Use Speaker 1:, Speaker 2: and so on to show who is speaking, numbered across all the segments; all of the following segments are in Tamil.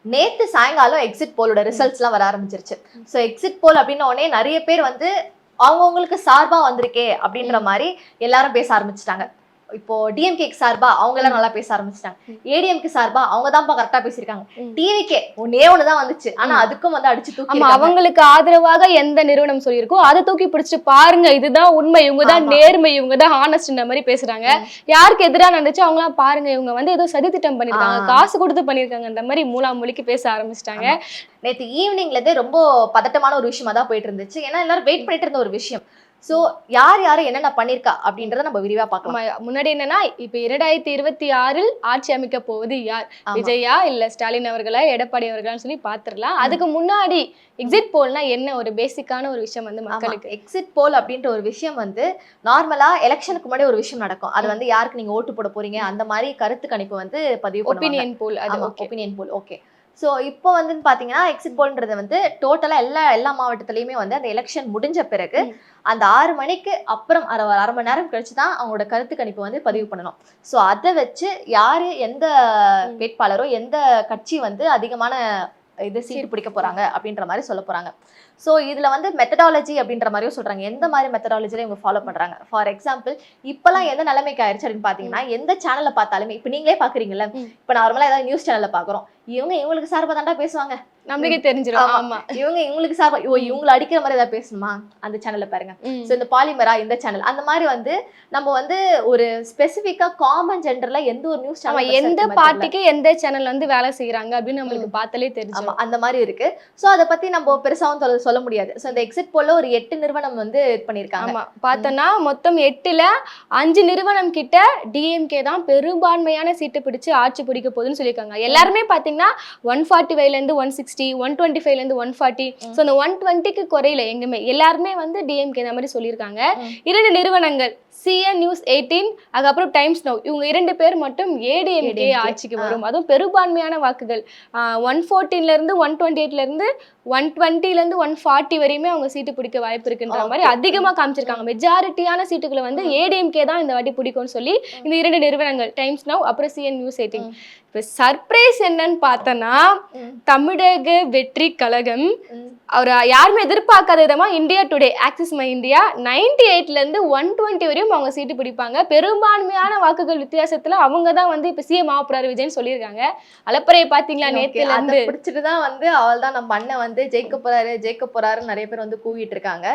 Speaker 1: நேத்து சாயங்காலம் எக்ஸிட் போலோட ரிசல்ட்ஸ் எல்லாம் வர ஆரம்பிச்சிருச்சு. ஸோ எக்ஸிட் போல் அப்படின்ன உடனே நிறைய பேர் வந்து அவங்கவுங்களுக்கு சார்பா வந்திருக்கே அப்படின்ற மாதிரி எல்லாரும் பேச ஆரம்பிச்சிட்டாங்க. இப்போ டிஎம்கேக்கு சார்பா அவங்க எல்லாம் நல்லா பேச ஆரம்பிச்சிட்டாங்க. ஏடிஎம்கே சார்பா அவங்க தான் கரெக்டா பேசிருக்காங்க. டிவிக்கே ஒண்ணுதான் வந்துச்சு, ஆனா அதுக்கும் வந்து அடிச்சு தூக்கி
Speaker 2: அவங்களுக்கு ஆதரவாக எந்த நிறுவனம் சொல்லியிருக்கோ அதை தூக்கி பிடிச்சிட்டு பாருங்க, இதுதான் உண்மை, இவங்கதான் நேர்மை, இவங்கதான் ஹானஸ்ட்ன்ற மாதிரி பேசுறாங்க. யாருக்கு எதிராக நடந்துச்சு அவங்க எல்லாம் பாருங்க, இவங்க வந்து ஏதோ சதி திட்டம் பண்ணிருக்காங்க, காசு கொடுத்து பண்ணிருக்காங்கன்ற மாதிரி மூலாமொழிக்கு பேச ஆரம்பிச்சிட்டாங்க.
Speaker 1: நேற்று ஈவினிங்ல இருந்தே ரொம்ப பதட்டமான ஒரு விஷயமா தான் போயிட்டு இருந்துச்சு. ஏன்னா எல்லாரும் வெயிட் பண்ணிட்டு இருந்த ஒரு விஷயம். சோ யார் யாரு என்னென்ன பண்ணிருக்கா அப்படின்றத நம்ம விரிவா பார்க்கலாம்.
Speaker 2: முன்னாடி என்னன்னா, இப்ப 2026 ஆட்சி அமைக்க போவது யார், விஜயா இல்ல ஸ்டாலின் அவர்களா எடப்பாடி அவர்களான்னு சொல்லி பாத்துடலாம். அதுக்கு முன்னாடி எக்ஸிட் போல்னா என்ன ஒரு பேசிக்கான ஒரு விஷயம் வந்து மக்களுக்கு.
Speaker 1: எக்ஸிட் போல் அப்படின்ற ஒரு விஷயம் வந்து நார்மலா எலெக்ஷனுக்கு முன்னாடி ஒரு விஷயம் நடக்கும். அது வந்து யாருக்கு நீங்க ஓட்டு போட போறீங்க அந்த மாதிரி கருத்து கணிப்பு வந்து பதிவு பண்ணுவாங்க.
Speaker 2: ஒபினியன் போல். அது
Speaker 1: ஒபினியன் போல். ஓகே. ஸோ இப்போ வந்து பார்த்தீங்கன்னா எக்ஸிட் போல்ன்றது வந்து டோட்டலாக எல்லா மாவட்டத்துலையுமே வந்து அந்த எலெக்ஷன் முடிஞ்ச பிறகு அந்த 6 மணிக்கு அப்புறம் அரை மணி நேரம் கழிச்சு தான் அவங்களோட கருத்து கணிப்பு வந்து பதிவு பண்ணணும். ஸோ அதை வச்சு யாரு எந்த வேட்பாளரோ எந்த கட்சி வந்து அதிகமான இது சீட்டு பிடிக்க போறாங்க அப்படின்ற மாதிரி சொல்ல போறாங்க. ஸோ இதுல வந்து மெத்தடாலஜி அப்படின்ற மாதிரியும் சொல்றாங்க. எந்த மாதிரி மெத்தடாலஜில இவங்க ஃபாலோ பண்றாங்க. ஃபார் எக்ஸாம்பிள் இப்பெல்லாம் எந்த நிலைமைக்கு ஆயிடுச்சு அப்படின்னு பாத்தீங்கன்னா, எந்த சேனல்ல பார்த்தாலுமே இப்ப நீங்களே பாக்குறீங்கல்ல, இப்ப நார்மலா ஏதாவது நியூஸ் சேனல்ல பாக்குறோம், இவங்களுக்கு சார்பா தாண்டா பேசுவாங்க,
Speaker 2: நம்மளுக்கே தெரிஞ்சிடும். ஆமா,
Speaker 1: இவங்களுக்கு சார்பா இவங்களை அடிக்கிற மாதிரி ஏதாவது பேசணுமா அந்த சேனல்ல பாருங்க. ஸோ இந்த பாலிமரா இந்த சேனல் அந்த மாதிரி வந்து நம்ம வந்து ஒரு ஸ்பெசிபிக்கா காமன் ஜெண்டர்ல எந்த ஒரு நியூஸ் சேனல்
Speaker 2: எந்த பார்ட்டிக்கு எந்த சேனல் வந்து வேலை செய்யறாங்க அப்படின்னு நம்மளுக்கு பார்த்தாலே தெரியும்.
Speaker 1: அந்த மாதிரி இருக்கு. ஸோ அதை பத்தி நம்ம பெருசாவும் சொல்ல முடியாது. ஸோ இந்த எக்ஸிட் போல்ல ஒரு 8 நிறுவனம் வந்து பண்ணிருக்காங்க.
Speaker 2: ஆமா, பார்த்தோம்னா மொத்தம் 8ல 5 நிறுவனம் கிட்ட டிஎம்கே தான் பெரும்பான்மையான சீட்டு பிடிச்சு ஆட்சி பிடிக்க போகுதுன்னு சொல்லியிருக்காங்க. எல்லாருமே பாத்தீங்கன்னா 145ல இருந்து 160, 125ல இருந்து 140. ஸோ அந்த 120க்கு குறையில எங்குமே எல்லாருமே வந்து டிஎம்கே இந்த மாதிரி சொல்லியிருக்காங்க. 2 நிறுவனங்கள் CNN News 18 அதுக்கப்புறம் டைம்ஸ் நவ், இவங்க 2 பேர் மட்டும் ஏடிஎம்கே ஆட்சிக்கு வரும். அதுவும் பெரும்பான்மையான வாக்குகள் 114ல இருந்து 128ல இருந்து 120ல இருந்து 140 வரையுமே அவங்க சீட்டு பிடிக்க வாய்ப்பு இருக்குன்ற மாதிரி அதிகமா காமிச்சிருக்காங்க. மெஜாரிட்டியான சீட்டுகளை வந்து ஏடிஎம்கே தான் இந்த வாட்டி பிடிக்கும்னு சொல்லி இந்த 2 நிறுவனங்கள் டைம்ஸ் நவ் அப்புறம் CNN News 18. இப்ப சர்ப்ரைஸ் என்னன்னு பார்த்தோன்னா, தமிழக வெற்றி கழகம் அவர் யாருமே எதிர்பார்க்காத விதமா India Today, Axis My India 98ல இருந்து 120 வரையும் அவங்க சீட்டு பிடிப்பாங்க. பெரும்பான்மையான வாக்குகள் வித்தியாசத்துல அவங்க தான் வந்து இப்ப சிஎம் ஆகப்போறாரு விஜய்னு சொல்லியிருக்காங்க. அலப்பறையை பாத்தீங்களா நேத்துல இருந்து
Speaker 1: பிடிச்சிட்டுதான் வந்து அவள் தான் நம்ம அண்ணன் வந்து ஜெயிக்க போறாருன்னு நிறைய பேர் வந்து கூவிட்டு இருக்காங்க.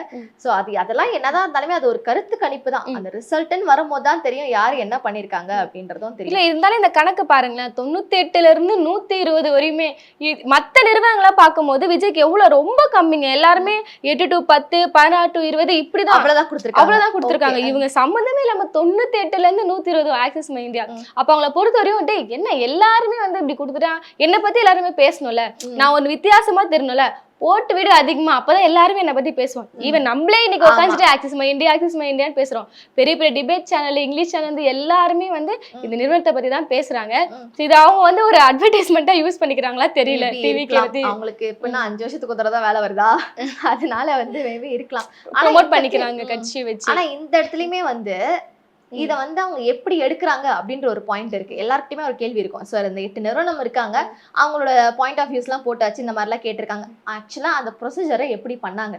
Speaker 1: சோ அதெல்லாம் என்னதான் இருந்தாலுமே அது ஒரு கருத்து கணிப்பு தான். அந்த ரிசல்ட்னு வரும்போது தான் தெரியும் யாரு என்ன பண்ணிருக்காங்க அப்படின்றதும் தெரியும்.
Speaker 2: இல்ல இருந்தாலும் இந்த கணக்கு பாருங்களேன், 98ல இருந்து 120 வரையுமே மத்த நிறுவனங்களா பார்க்கும்போது விஜய்க்கு எவ்வளவு ரொம்ப கம்மிங்க. எல்லாருமே 8 to 10, 16 to 20 இப்படிதான் அவ்வளவுதான் கொடுத்திருக்காங்க. இவங்க சம்பந்தமே இல்லாம 98ல இருந்து 120 ஆக்சிஸ் மை இந்தியா. அப்ப அவங்கள பொறுத்த வரையும் என்ன எல்லாருமே வந்து இப்படி கொடுத்துட்டா என்ன பத்தி எல்லாருமே பேசணும்ல, நான் ஒரு வித்தியாசமா தெரியணும்ல, ஓட்டு வீடு அதிகமா, அப்பதான் எல்லாருமே என்ன பத்தி பேசுவோம். ஈவன் நம்மளே இன்னைக்கு உட்காந்துட்டு ஆக்சிஸ் மை இந்தியான்னு பேசுறோம். பெரிய பெரிய டிபேட் சேனல், இங்கிலீஷ் சேனல் வந்து எல்லாருமே வந்து இந்த நிறுவனத்தை பத்தி தான் பேசுறாங்க. இது அவங்க வந்து ஒரு அட்வர்டைஸ்மெண்டா யூஸ் பண்ணிக்கிறாங்களா தெரியல. டிவிக்கு
Speaker 1: அவங்களுக்கு எப்படின்னா 5 வருஷத்துக்கு ஒரு தடவை வேலை வருதா, அதனால வந்து மேபி இருக்கலாம்,
Speaker 2: ப்ரோமோட் பண்ணிக்கிறாங்க கட்சி வச்சு.
Speaker 1: ஆனா இந்த இடத்துலயுமே வந்து இதை வந்து அவங்க எப்படி எடுக்கிறாங்க அப்படின்ற ஒரு பாயிண்ட் இருக்கு. எல்லாருக்குமே ஒரு கேள்வி இருக்கும். சார் இந்த 8 நிறுவனம் இருக்காங்க, அவங்களோட பாயிண்ட் ஆஃப் வியூஸ் எல்லாம் போட்டாச்சு, இந்த மாதிரிலாம் கேட்டிருக்காங்க. ஆக்சுவலா அந்த ப்ரொசீஜரை எப்படி பண்ணாங்க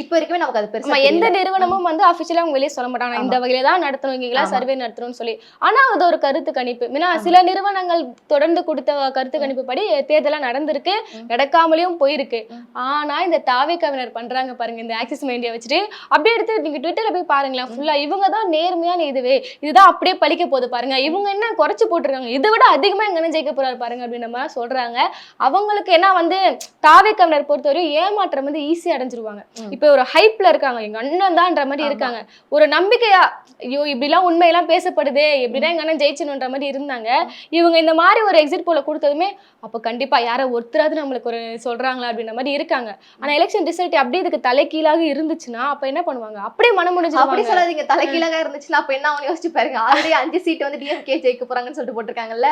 Speaker 1: இப்ப வரைக்குமே நமக்கு அது பெருசா
Speaker 2: எந்த நிறுவனமும் வந்து அபிஷியலா அவங்க வெளியே சொல்ல மாட்டாங்க இந்த வகையில தான் நடத்தணும், இங்கெல்லாம் சர்வே நடத்தணும்னு சொல்லி. ஆனா அது ஒரு கருத்து கணிப்பு. சில நிறுவனங்கள் தொடர்ந்து கொடுத்த கருத்து கணிப்பு படி தேர்தலாம் நடந்திருக்கு, நடக்காமலேயும் போயிருக்கு. ஆனா இந்த தாவேக்காவினர் பண்றாங்க பாருங்க, இந்த ஆக்சிஸ் மை இந்தியா வச்சுட்டு அப்படியே எடுத்து நீங்க ட்விட்டர்ல போய் பாருங்களேன், ஃபுல்லா இவங்க தான் நேர்மையான இதுதான் அப்படியே பழிக்க போகுது பாருங்க, இவங்க என்ன குறைச்சு போட்டுருக்காங்க, இதை விட அதிகமா எங்க ஜெயிக்க போறாரு பாருங்க அப்படின்ற மாதிரி சொல்றாங்க. அவங்களுக்கு என்ன வந்து தாவேக்காவினர் பொறுத்தவரை ஏமாற்றம் வந்து ஈஸியா அடைஞ்சிருவாங்க. இப்ப ஒரு ஹைப்ல இருக்காங்க, எங்க அண்ணன் தான்ன்ற மாதிரி இருக்காங்க, ஒரு நம்பிக்கையா ஐயோ இப்படிலாம் உண்மையெல்லாம் பேசப்படுது, எப்படிதான் எங்க அண்ணன் ஜெயிச்சணுன்ற மாதிரி இருந்தாங்க. இவங்க இந்த மாதிரி ஒரு எக்ஸிட் போல கொடுத்ததுமே அப்ப கண்டிப்பா யாரோ ஒருத்தராது நம்மளுக்கு ஒரு சொல்றாங்களா அப்படின்ற மாதிரி இருக்காங்க. ஆனா எலெக்ஷன் ரிசல்ட் அப்படியே இதுக்கு தலைகீழாக இருந்துச்சுன்னா அப்ப என்ன பண்ணுவாங்க, அப்படியே மனம் முடிஞ்சு.
Speaker 1: அப்படி சொல்லாதீங்க, தலைகீழாக இருந்துச்சுன்னா அப்ப என்ன போடுவாங்க யோசிச்சு பாருங்க. ஆல்ரெடி 5 சீட் வந்து டிஎம்கே ஜெயிக்க போறாங்கன்னு சொல்லிட்டு போட்டிருக்காங்கல்ல.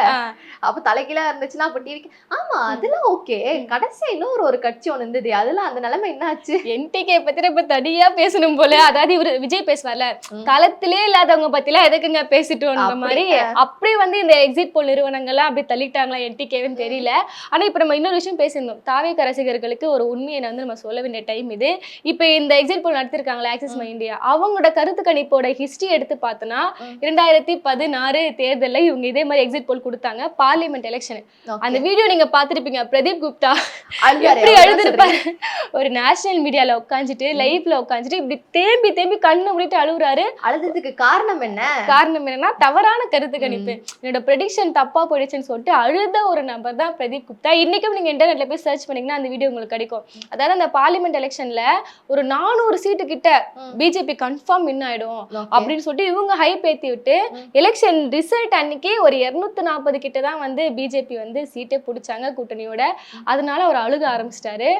Speaker 1: அப்ப தலைகீழா இருந்துச்சுன்னா அப்ப டிவிக்கு ஆமா அதெல்லாம் ஓகே. கடைசியா இன்னொரு ஒரு கட்சி ஒண்ணு இருந்தது. அதெல்லாம் அந்த நிலைமை என்ன ஆச்சு?
Speaker 2: என்டிகே பத்தி இப்ப தனியா பேசணும் போல. அதாவது இவரு விஜய் பேசுவார்ல, களத்திலே இல்லாதவங்க பத்திலாம் எதுக்குங்க பேசிட்டோன்ற மாதிரி அப்படியே வந்து இந்த எக்ஸிட் போல் நிறுவனங்கள்லாம் அப்படி தள்ளிட்டாங்களா என்டிகேன்னு தெரியல. ஆனா இப்ப நம்ம இன்னொரு விஷயம் பேசியிருந்தோம். தாவேக ரசிகர்களுக்கு ஒரு உண்மையை வந்து நம்ம சொல்ல வேண்டிய டைம் இது. இப்ப இந்த எக்ஸிட் போல் நடத்திருக்காங்களா ஆக்சிஸ் மை இந்தியா, அவங்களோட கருத்து கணிப்போட ஹிஸ்டரி எடுத்து பார்த்தோம்னா 2016 தேர்தலில் இவங்க இதே மாதிரி எக்ஸிட் போல் கொடுத்தாங்க பார்லிமெண்ட் எலெக்ஷன். அந்த வீடியோ நீங்க பாத்துருப்பீங்க. பிரதீப் குப்தா எப்படி எழுதிருப்பாரு, ஒரு நேஷனல் மீடியால உட்காந்துட்டு லைவ்ல உட்காந்துட்டு இப்படி தேம்பி தேம்பி கண்ணு மூடிட்டு அழுகுறாரு.
Speaker 1: அழுதுக்கு காரணம் என்ன?
Speaker 2: காரணம் என்னன்னா தவறான கருத்து கணிப்பு, என்னோட ப்ரெடிக்ஷன் தப்பா போயிடுச்சுன்னு சொல்லிட்டு அழுத ஒரு நபர் தான் பிரதீப் குப்தா. இன்னைக்கும் நீங்க இன்டர்நெட்ல போய் சர்ச் பண்ணீங்கன்னா அந்த வீடியோ உங்களுக்கு கிடைக்கும். அதாவது அந்த பார்லிமெண்ட் எலெக்ஷன்ல ஒரு 400 சீட்டு கிட்ட பிஜேபி கன்ஃபார்ம் வின் ஆயிடும் அப்படின்னு சொல்லிட்டு இவங்க ஹைப் ஏத்தி விட்டு எலெக்ஷன் ரிசல்ட் அன்னைக்கு ஒரு 240 கிட்ட தான் வந்து பிஜேபி வந்து சீட்டே பிடிச்சாங்க கூட்டணியோட. அதனால அவர் அழுக ஆரம்பிச்சிட்டாரு.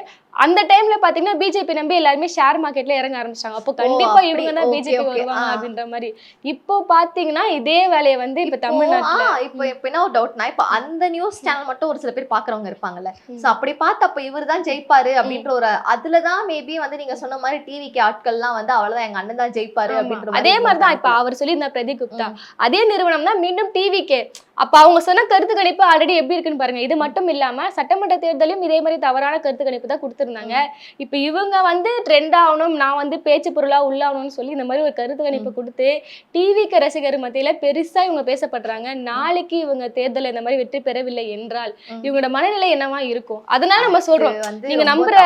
Speaker 2: அந்த டைம்ல பாத்தீங்கன்னா பிஜேபி நம்பி எல்லாருமே ஷேர் மார்க்கெட்ல இறங்க ஆரம்பிச்சாங்க. அப்போ கண்டிப்பா இவங்க தான் பிஜேபி வருவாங்க அப்படின்ற மாதிரி. இப்போ பாத்தீங்கன்னா இதே வேலையை வந்து இப்ப தமிழ்நாட்டுல
Speaker 1: இப்ப என்ன ஒரு டவுட்னா, இப்ப அந்த நியூஸ் சேனல் மட்டும் ஒரு சில பேர் பாக்குறவங்க இருப்பாங்கல்ல. சோ அப்படி பார்த்து அப்ப இவர் தான் ஜெயிப்பாரு அப்படின்ற ஒரு அதுலதான் மேபி வந்து நீங்க சொன்ன மாதிரி டிவிக்கு ஆட்கள்லாம் வந்து அவ்வளவுதான் எங்க அண்ணன் தான் ஜெயிப்பாரு அப்படின்ற
Speaker 2: அதே மாதிரிதான் இப்ப அவர் சொல்லி இந்த பிரதீப் குப்தா அதே நிறுவனம் தான் மீண்டும் டிவிக்கே. அப்ப அவங்க சொன்ன கருத்து கணிப்பு ஆல்ரெடி எப்படி இருக்குன்னு பாருங்க. இது மட்டும் இல்லாம சட்டமன்ற தேர்தலையும் இதே மாதிரி தவறான கருத்து கணிப்பு தான் கொடுத்திருந்தாங்க. இப்ப இவங்க வந்து ட்ரெண்ட் ஆகணும், நான் வந்து பேச்சு பொருளா உள்ளாகணும்னு சொல்லி இந்த மாதிரி ஒரு கருத்து கணிப்பு கொடுத்து டிவிக்கு ரசிகர் மத்தியில பெருசா இவங்க பேசப்படுறாங்க. நாளைக்கு இவங்க தேர்தல் இந்த மாதிரி வெற்றி பெறவில்லை என்றால் இவங்களோட மனநிலை என்னவா இருக்கும்? அதனால நம்ம சொல்றோம், நீங்க நம்புற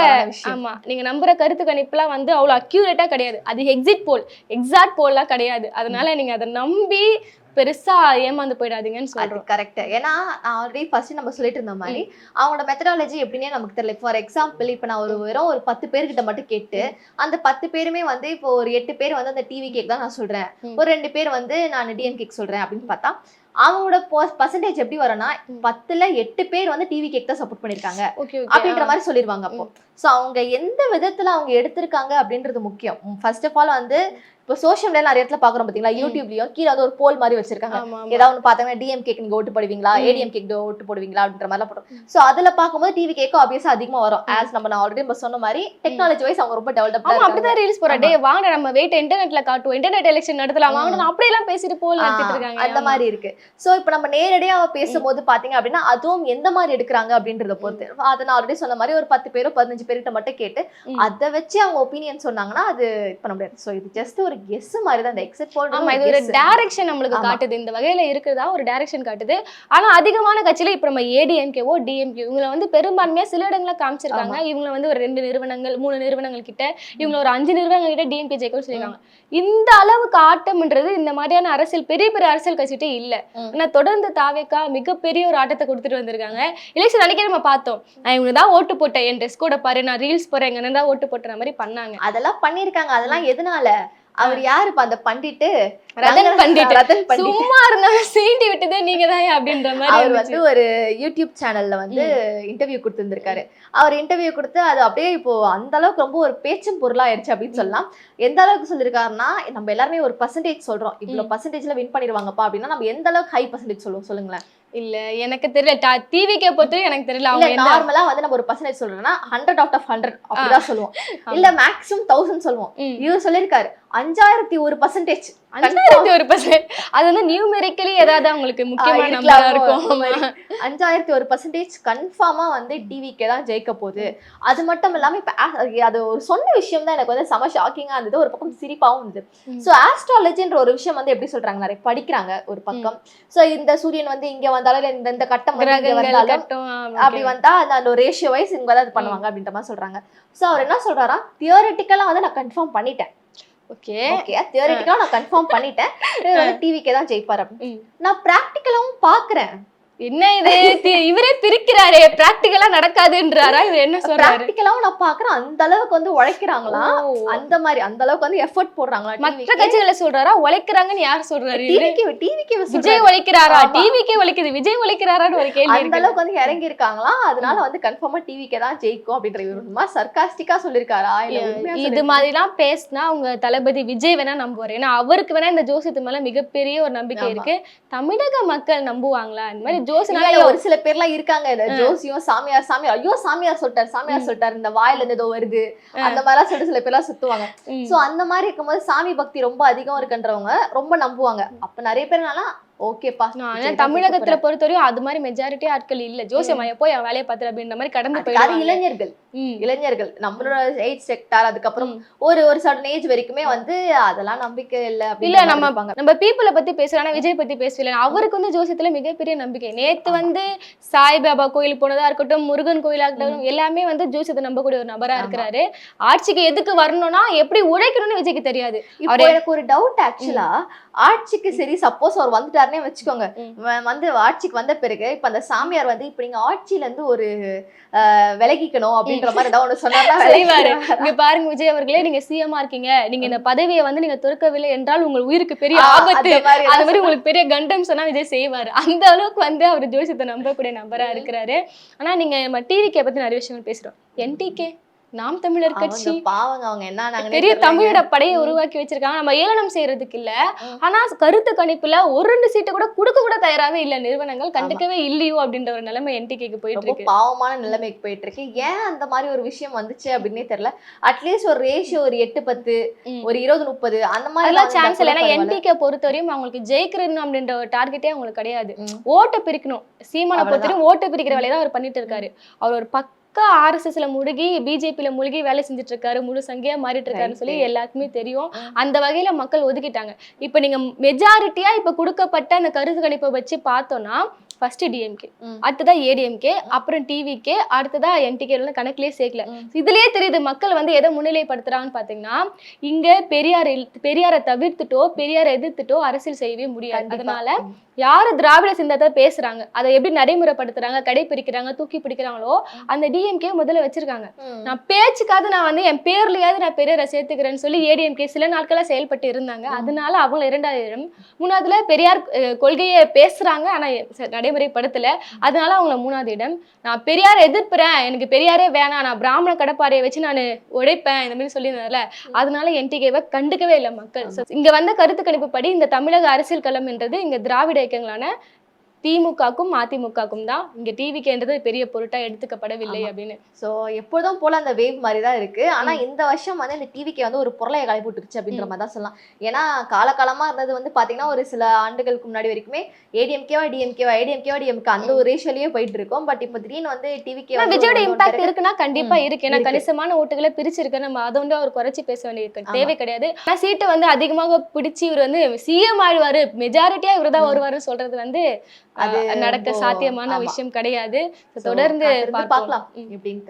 Speaker 2: நீங்க நம்புற கருத்து கணிப்புலாம் வந்து அவ்வளவு அக்யூரேட்டா கிடையாது. அது எக்ஸிட் போல் எக்ஸாக்ட் போல்லாம் கிடையாது. அதனால நீங்க அதை நம்பி பெருசா ஏமாந்து போயிடாதீங்கன்னு சொல்றோம்.
Speaker 1: கரெக்ட். ஏன்னா ஆல்ரெடி ஃபர்ஸ்ட் நம்ம சொல்லிட்டு இருந்த மாதிரி அவங்களோட மெத்தடாலஜி எப்படின்னே நமக்கு தெரியல. ஃபார் எக்ஸாம்பிள் இப்ப நான் வெறும் ஒரு 10 பேர்கிட்ட மட்டும் கேட்டு அந்த 10 பேருமே வந்து இப்போ ஒரு 8 பேர் வந்து அந்த டிவி கேக் தான் நான் சொல்றேன், ஒரு 2 பேர் வந்து நான் டிஎம் கேக் சொல்றேன் அப்படின்னு பார்த்தா அவங்களோட பர்சன்டேஜ் எப்படி வரும்னா 10ல 8 பேர் வந்து டிவி கேக் தான் சப்போர்ட் பண்ணிருக்காங்க அப்படின்ற மாதிரி சொல்லிடுவாங்க. அப்போ சோ அவங்க எந்த விதத்துல அவங்க எடுத்திருக்காங்க அப்படின்றது முக்கியம். ஃபர்ஸ்ட் ஆஃப் ஆல் வந்து இப்போ சோஷியல் மீடியா நிறைய இடத்துல பாக்குறோம் பாத்தீங்களா, யூடியூப்லயும் கீழே வந்து ஒரு போல் மாதிரி வச்சிருக்காங்க. ஏதாவது ஒன்று பாத்தீங்கன்னா டிஎம் கேக் நீங்க ஓட்டு போடுவீங்களா, ஏடிஎம் கேக் ஓட்டு போடுவீங்களா அப்படின்ற மாதிரி போடும். சோ அதுல பாக்கும்போது டிவி கேக்கும் ஆப்வியஸா அதிகமா வரும். ஆஸ் நம்ம ஆல்ரெடி நம்ம சொன்ன மாதிரி டெக்னாலஜி வைஸ் அவங்க ரொம்ப டெவலப்.
Speaker 2: அப்படிதான் ரீல்ஸ் போறா, டே வாங்க நம்ம வெயிட் இன்டர்நெட்ல காட்டுவோம், இன்டர்நெட் எலெக்ஷன் நடத்தலாம் வாங்க, அப்படி எல்லாம் பேசிட்டு போல் நடத்திட்டு இருக்காங்க.
Speaker 1: அந்த மாதிரி இருக்கு. சோ இப்போ நம்ம நேரடியா பேசும்போது பாத்தீங்க அப்படின்னா அதுவும் எந்த மாதிரி எடுக்கிறாங்க அப்படின்றத பொறுத்து. அதை நான் ஆல்ரெடி சொன்ன மாதிரி ஒரு 10 பேரோ 15 பேர்கிட்ட மட்டும் கேட்டு அதை வச்சு அவங்க ஒப்பீனியன் சொன்னாங்கன்னா அது பண்ண முடியாது. சோ இது ஜஸ்ட் ஒரு கெஸ் மாதிரி தான்.
Speaker 2: இது ஒரு டைரக்ஷன் நம்மளுக்கு காட்டுது, இந்த வகையில இருக்கிறதா ஒரு டைரக்ஷன் காட்டுது. ஆனா அதிகமான கட்சியில இப்ப நம்ம ஏடிஎம்கேவோ டிஎம்கே இவங்களை வந்து பெரும்பான்மையா சில இடங்களை காமிச்சிருக்காங்க. இவங்களை வந்து ஒரு 2 நிறுவனங்கள் 3 நிறுவனங்கள் கிட்ட, இவங்களை ஒரு 5 நிறுவனங்கள் கிட்ட டிஎம்கே ஜெயிக்கணும்னு சொல்லியிருக்காங்க. இந்த அளவுக்கு ஆட்டம்ன்றது இந்த மாதிரியான அரசியல் பெரிய பெரிய அரசியல் கட்சிகிட்டே இல்ல. ஆனா தொடர்ந்து தாவேகா மிகப்பெரிய ஒரு ஆட்டத்தை கொடுத்துட்டு வந்திருக்காங்க. எலெக்ஷன் அன்னைக்கே நம்ம பார்த்தோம், நான் இவங்க தான் ஓட்டு போட்டேன், என் ட்ரெஸ் கூட பாரு, நான் ரீல்ஸ் போறேன், எங்க தான் ஓட்டு போட்டுற மாதிரி பண்ணாங்க.
Speaker 1: அதெல்லாம் பண்ணிருக்காங்க. அதெல்லாம் எதனால? அவர் யாருப்பா அந்த பண்டிட்டு
Speaker 2: ரதன் பண்டிட் சும்மா இருந்தாங்க, சீண்டி விட்டதே நீங்க தான் அப்படின்ற மாதிரி.
Speaker 1: அவர் வந்து ஒரு யூடியூப் சேனல்ல வந்து இன்டர்வியூ கொடுத்திருந்திருக்காரு. அவர் இன்டர்வியூ கொடுத்து அது அப்படியே இப்போ அந்த அளவுக்கு ரொம்ப ஒரு பேச்சும் பொருளா ஆயிடுச்சு அப்படின்னு சொல்லலாம். எந்த அளவுக்கு சொல்லிருக்காருன்னா, நம்ம எல்லாருமே ஒரு பர்சன்டேஜ் சொல்றோம், இவ்வளவு பர்சன்டேஜ்ல வின் பண்ணிடுவாங்கப்பா அப்படின்னா நம்ம எந்த அளவுக்கு ஹை பர்சன்டேஜ் சொல்லுவோம் சொல்லுங்களேன்?
Speaker 2: இல்ல எனக்கு தெரியல, டிவிக்கே பொறுத்து எனக்கு தெரியல. அவங்க
Speaker 1: நார்மலா வந்து நம்ம ஒரு பர்சன்டேஜ் சொல்றோம்னா 100 out of 100 அப்படிதான் சொல்லுவோம், இல்ல மேக்ஸிமம் 1000 சொல்லுவோம். இவர் சொல்லிருக்காரு 5001%.
Speaker 2: 5001%. அது வந்து நியூமெரிக்கலி ஏதாவது அவங்களுக்கு முக்கியமான நம்பரா இருக்கும்.
Speaker 1: 5001% கன்ஃபார்மா வந்து டிவிக்கே தான் ஜெயிக்க போகுது. அது மட்டும் இல்லாம இப்ப அது ஒரு சொன்ன விஷயம் தான் எனக்கு வந்து செம ஷாக்கிங்கா இருந்தது, ஒரு பக்கம் சிரிப்பாவும் இருந்தது. சோ ஆஸ்ட்ராலஜின்ற ஒரு விஷயம் வந்து எப்படி சொல்றாங்க, நிறைய படிக்கிறாங்க ஒரு பக்கம். சோ இந்த சூரியன் வந்து இங்க வந்தாலும் இந்த கட்டம் அப்படி வந்தா அந்த ரேஷியோ வைஸ் இவங்க தான் பண்ணுவாங்க அப்படின்ற மாதிரி சொல்றாங்க. சோ அவர் என்ன சொல்றாரா, தியரிட்டிக்கலா வந்து நான் கன்ஃபார்ம் பண்ணிட்டேன், ஓகே தியரிட்டிக்கலா நான் கன்ஃபார்ம் பண்ணிட்டேன், இது வந்து டிவிக்கே தான் ஜெயிப்பார் அப்படின்னு. நான் பிராக்டிக்கலாவும் பாக்குறேன்,
Speaker 2: என்ன இது இவரே பிரிக்கிறாரே, பிராக்டிகலா நடக்காதுன்றாரா, இவர் என்ன சொல்றாரு?
Speaker 1: பிராக்டிகலாவும் நான் பாக்குறேன், அந்த அளவுக்கு வந்து உழைக்கிறாங்களா, அந்த மாதிரி அந்த அளவுக்கு வந்து எஃபர்ட் போடுறாங்களா.
Speaker 2: மற்ற கட்சிகளை சொல்றாரா, உழைக்கிறாங்கன்னு யார் சொல்றாரு?
Speaker 1: டிவிக்கு
Speaker 2: விஜய் உழைக்கிறாரா? டிவிக்கே உழைக்குது, விஜய் உழைக்கிறாரான்னு ஒரு கேள்வி.
Speaker 1: அந்த அளவுக்கு வந்து இறங்கி இருக்காங்களா, அதனால வந்து கன்ஃபார்மா டிவிக்கே தான் ஜெயிக்கும் அப்படின்ற ஒரு சர்காஸ்டிக்கா சொல்லிருக்காரா?
Speaker 2: இது மாதிரிலாம் பேசினா உங்க தளபதி விஜய் வேணா நம்புவாரு. ஏன்னா அவருக்கு வேணா இந்த ஜோசியத்து மேல மிகப்பெரிய ஒரு நம்பிக்கை இருக்கு. தமிழக மக்கள் நம்புவாங்களா? இந்த மாதிரி ஜோசியனால
Speaker 1: ஒரு சில பேர்லாம் இருக்காங்க, ஜோசியம் சாமியார் ஐயோ சாமியார் சொல்லிட்டாரு இந்த வாயில இருந்து ஏதோ வருது அந்த மாதிரிலாம் சொல்லிட்டு சில பேர்லாம் சுத்துவாங்க. சோ அந்த மாதிரி இருக்கும்போது சாமி பக்தி ரொம்ப அதிகம் இருக்குன்றவங்க ரொம்ப நம்புவாங்க. அப்ப நிறைய பேர் ஓகேப்பா.
Speaker 2: தமிழகத்துல பொறுத்தவரையும் அது மாதிரி மெஜாரிட்டி ஆட்கள் இல்ல. ஜோசியம் போய் என் வேலையை பார்த்து அப்படின்ற மாதிரி கடந்து போயிடுவாங்க.
Speaker 1: இளைஞர்கள் நம்மளோட ஏஜ் செக்டார், அதுக்கப்புறம் ஒரு சர்டன் ஏஜ் வரைக்குமே வந்து அதெல்லாம் நம்பிக்கை இல்ல.
Speaker 2: நம்ம பீப்புளை பத்தி பேசுறோம், விஜய் பத்தி பேசல. அவருக்கு வந்து ஜோசியத்துல மிகப்பெரிய நம்பிக்கை. நேத்து வந்து சாய்பாபா கோயில் போனதா இருக்கட்டும், முருகன் கோயிலா இருக்கட்டும், எல்லாமே வந்து ஜோசியத்தை நம்பக்கூடிய ஒரு நபரா இருக்கிறாரு. ஆட்சிக்கு எதுக்கு வரணும்னா எப்படி உழைக்கணும்னு விஜய்க்கு தெரியாது.
Speaker 1: எனக்கு ஒரு டவுட் ஆக்சுவலா, ஆட்சிக்கு சரி சப்போஸ் அவர் வந்துட்டாருன்னே வச்சுக்கோங்க, வந்து ஆட்சிக்கு வந்த பிறகு இப்ப அந்த சாமியார் வந்து இப்ப நீங்க ஆட்சியில இருந்து ஒரு விலகிக்கணும் அப்படின்ற மாதிரி ஏதாவது ஒண்ணு சொன்னாரு.
Speaker 2: இங்க பாருங்க விஜய் அவர்களே, நீங்க சிஎம்ஆ இருக்கீங்க, நீங்க இந்த பதவியை வந்து நீங்க துறக்கவில்லை என்றால் உங்கள் உயிருக்கு பெரிய ஆபத்து, அது மாதிரி உங்களுக்கு பெரிய கண்டம் சொன்னா விஜய் செய்வாரு. அந்த அளவுக்கு வந்து அவர் ஜோசியத்தை நம்பக்கூடிய நபரா இருக்கிறாரு. ஆனா நீங்க நம்ம டிவிக்கே பத்தி நிறைய விஷயங்கள் பேசுறோம். என்டிகே நாம் தமிழர் கட்சி
Speaker 1: பாவங்க, அவங்க என்ன
Speaker 2: பெரிய தமிழோட படையை உருவாக்கி வச்சிருக்காங்க. நம்ம ஏளனம் செய்யறதுக்கு இல்ல, ஆனா கருத்து கணிப்புல 1-2 சீட்டு கூட கொடுக்க கூட தயாராவே இல்ல நிறுவனங்கள், கண்டுக்கவே இல்லையோ அப்படின்ற ஒரு நிலைமை என்டிகேக்கு போயிட்டு இருக்கு.
Speaker 1: பாவமான நிலைமைக்கு போயிட்டு இருக்கு. ஏன் அந்த மாதிரி ஒரு விஷயம் வந்துச்சு அப்படின்னே தெரியல. அட்லீஸ்ட் ஒரு ரேஷியோ ஒரு 8-10 ஒரு 20-30 அந்த மாதிரி
Speaker 2: சான்ஸ் இல்ல. ஏன்னா என்டிகே பொறுத்தவரையும் அவங்களுக்கு ஜெயிக்கிறன்னு அப்படின்ற ஒரு டார்கெட்டே அவங்களுக்கு கிடையாது. ஓட்டை பிரிக்கணும். சீமானை பொறுத்தவரையும் ஓட்டை பிரிக்கிற வேலையை தான் அவர் பண்ணிட்டு இருக்காரு. அவர் ஒரு ஆர்எஸ்எஸ்ல முழுகி பிஜேபியில முழுகி வேலை செஞ்சுட்டு இருக்காரு, முழு சங்கையா மாறிட்டு இருக்காருன்னு சொல்லி எல்லாருக்குமே தெரியும். அந்த வகையில மக்கள் ஒதுக்கிட்டாங்க. இப்ப நீங்க மெஜாரிட்டியா இப்ப கொடுக்கப்பட்ட அந்த கருத்து கணிப்பை வச்சு பார்த்தோம்னா ஃபர்ஸ்ட் டிஎம்கே, அடுத்ததான் ஏடிஎம்கே, அப்புறம் டிவிகே, அடுத்ததா என்டிகே கணக்கிலே சேர்க்கல. இதுலயே தெரியுது மக்கள் வந்து எதை முன்னிலைப்படுத்துறாங்கன்னு பாத்தீங்கன்னா, இங்க பெரியாரை தவிர்த்துட்டோ பெரியாரை எதிர்த்துட்டோ அரசியல் செய்யவே முடியாது. அதனால யாரு திராவிட சிந்தத்தை பேசுறாங்க, அதை எப்படி நடைமுறைப்படுத்துறாங்க, கடைபிடிக்கிறாங்க, தூக்கி பிடிக்கிறாங்களோ அந்த டிஎம்கே முதல்ல வச்சிருக்காங்க. நான் பேச்சுக்காவது நான் வந்து என் பேர்லயாவது நான் பெரியாரை சேர்த்துக்கிறேன்னு சொல்லி ஏடிஎம்கே சில நாட்களா செயல்பட்டு இருந்தாங்க. அதனால அவங்க 2வது இடம். 3வதுல பெரியார் கொள்கையை பேசுறாங்க, ஆனா நடைமுறைப்படுத்தல, அதனால அவங்கள 3வது இடம். நான் பெரியாரை எதிர்ப்புறேன், எனக்கு பெரியாரே வேணாம், நான் பிராமண கடப்பாறையை வச்சு நான் உழைப்பேன் இந்த மாதிரி சொல்லியிருந்தால, அதனால என்டிகேவை கண்டுக்கவே இல்லை மக்கள். இங்க வந்த கருத்து கணிப்பு படி இந்த தமிழக அரசியல் களம் என்றது இங்க திராவிட இயக்கங்களான திமுகக்கும் அதிமுகக்கும் தான். இங்க டிவிக்கேன்றது பெரிய பொருட்டா எடுத்துக்கப்படவில்லை அப்படின்னு.
Speaker 1: சோ எப்போதும் போல அந்த வேவ் மாதிரி தான் இருக்கு. ஆனா இந்த வருஷம் வந்து இந்த டிவிக்கே வந்து ஒரு பொருளையை கலைப்பட்டுருச்சு அப்படின்ற மாதிரி தான் சொல்லலாம். ஏன்னா காலகாலமா இருந்தது வந்து பாத்தீங்கன்னா ஒரு சில ஆண்டுகளுக்கு முன்னாடி வரைக்குமே ஏடிஎம்கேவா டிஎம்கே அந்த ஒரு ரேஷியோலயே போயிட்டு இருக்கும். பட் இப்போ திடீர்னு வந்து டிவிக்கே
Speaker 2: விஜயோட இம்பாக்ட் இருக்குன்னா கண்டிப்பா இருக்கு. ஏன்னா கணிசமான ஓட்டுகளை பிரிச்சிருக்கு. நம்ம அதை வந்து அவர் குறைச்சி பேச வேண்டிய தேவை கிடையாது. ஆனா சீட்டை வந்து அதிகமாக பிடிச்சி இவர் வந்து சிஎம் ஆழ்வாரு, மெஜாரிட்டியா இவர் தான் வருவாருன்னு சொல்றது வந்து அது நடக்க சாத்தியமான விஷயம் கிடையாது. தொடர்ந்து பார்க்கலாம் எப்படின்னு.